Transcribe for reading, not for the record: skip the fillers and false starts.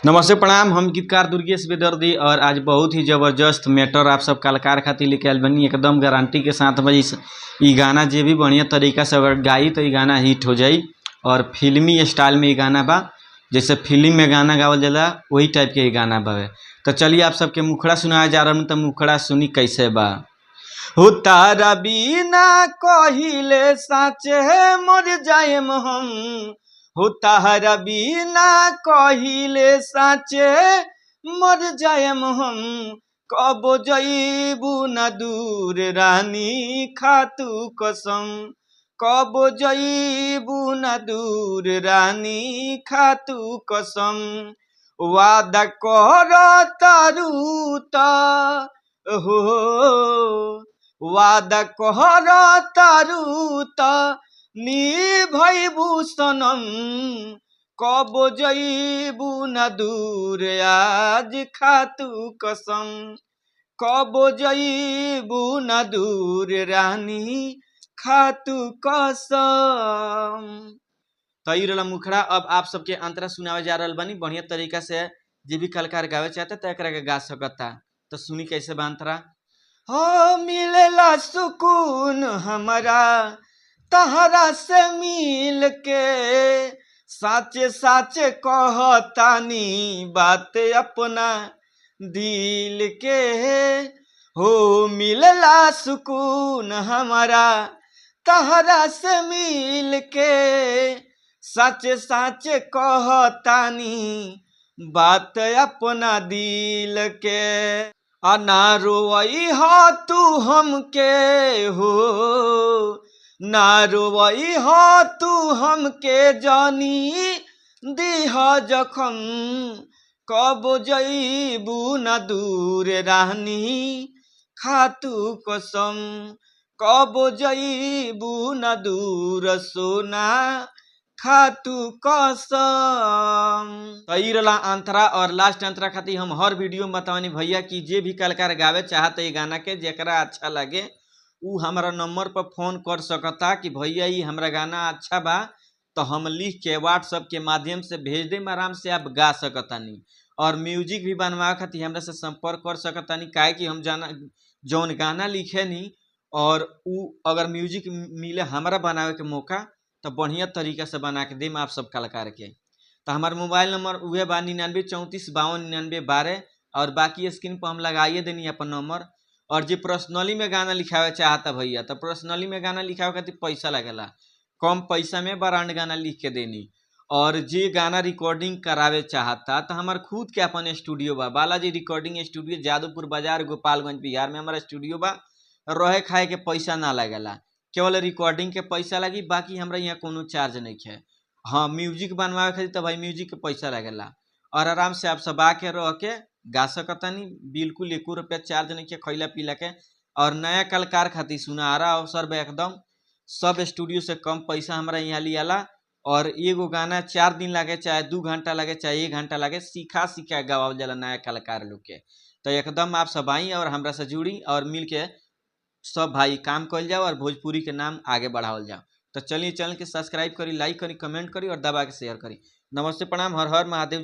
नमस्ते प्रणाम। हम गीतकार दुर्गेश बेदर्दी और आज बहुत ही ज़बरदस्त मैटर आप सब कलाकार खातिर लेके आयल बनी। एकदम गारंटी के साथ भाई ई गाना जे भी बढ़िया तरीका से अगर गाई तो ई गाना हिट हो जाई और फिल्मी स्टाइल में ई गाना बा, जैसे फिल्म में गाना गावल जाला वही टाइप के ई गाना बावे। तो चलिए आप सबके मुखड़ा सुनाया जा रहा हूँ, तो मुखड़ा सुनी कैसे बा। हो तारा बिना कहिले साचे मर जाएम हम, हो तारा बिना कहिले साचे मर जाएम हम। कब जईबू न दूर रानी खातू कसम, कब जईबू न दूर रानी खातू कसम। वादा कर तारू त हो, वादा कहर तारू त निभैबू सनम। कब जईबू न दूर आज खातू कसम, कब जईबू न दूर रानी खातू कसम। तो ई रहला मुखड़ा। अब आप सबके अंतरा सुनावे जा रहल बानी बढ़िया तरीका से। जे भी कलाकार गावे चाहता तो एकरा के गा सकता। तो सुनी कैसे बा अंतरा। हो मिलेला सुकून हमरा तहरा से मिल के, साचे साचे कहतानी बात अपना दिल के। हो मिलेला सुकून हमरा तहरा से मिल के, साचे साचे कहतानी बात अपना दिल के। ना रोवई हो तू हमके हो, ना रोवई हो तू हमके जानी दीह जखम। कब जईबू न दूर रानी खातू कसम, कब जईबू न दूर सोना खातू कसम। तो ई रहला अंतरा। और लास्ट अंतरा खातिर हम हर वीडियो में बतावनी भैया कि जे भी कलाकार गावे चाहत ये गाना के, जेकरा अच्छा लगे उ हमारा नंबर पर फोन कर सकता कि भैया ये हमारा गाना अच्छा बा, तो हम लिख के व्हाट्सएप के माध्यम से भेज देम, आराम से आप गा सकतानी। और म्यूजिक भी बनवावे खातिर हमरा से संपर्क कर सकतानी, काहे कि हम जाना जौन गाना लिखे नी और उ अगर म्यूजिक मिले हमारा बनावे के मौका तो बढ़िया तरीका से बना के देम आप सब कलाकार के। तो हमारे मोबाइल नंबर उहे बा 9934529912 और बाकी स्क्रीन पर हम लगाइए देनी अपन नंबर। और जो पर्सनली में गाना लिखावे चाहता भैया, तो पर्सनली में गाना लिखावे खातिर पैसा लगेला, कम पैसा में ब्रांड गाना लिख के देनी। और जे गाना रिकॉर्डिंग करावे चाहता तो हमारे खुद के अपन स्टूडियो बा, बालाजी रिकॉर्डिंग स्टूडियो, जादवपुर बाजार, गोपालगंज बिहार में हमारा स्टूडियो बा। रहे खाए के पैसा ना लगेला, केवल रिकॉर्डिंग के पैसा लगी, बाकी हमरा यहाँ कोनो चार्ज नहीं है। हाँ म्यूजिक बनवावे खातिर तो भाई म्यूजिक के पैसा लगेला। और आराम से आप सब आके रह के गा सकतानी, बिल्कुल 1 रुपया चार्ज नहीं है खैला पीला के। और नया कलाकार खातिर सुनहरा अवसर बा एकदम, सब स्टूडियो से कम पैसा हमरा यहाँ लियाला। और एगो गाना 4 दिन लगे, चाहे 2 घंटा लगे, चाहे 1 घंटा लगे, सीखा सीखा गवावल जाला नया कलाकार लोग के। तो एकदम आप सब आई और हमरा से जुड़ी और मिल के सब भाई काम कल जाओ और भोजपुरी के नाम आगे बढ़ावल जाओ। तो चलिए चैनल के सब्सक्राइब करी, लाइक करी, कमेंट करी और दबा के शेयर करी। नमस्ते प्रणाम, हर हर महादेव।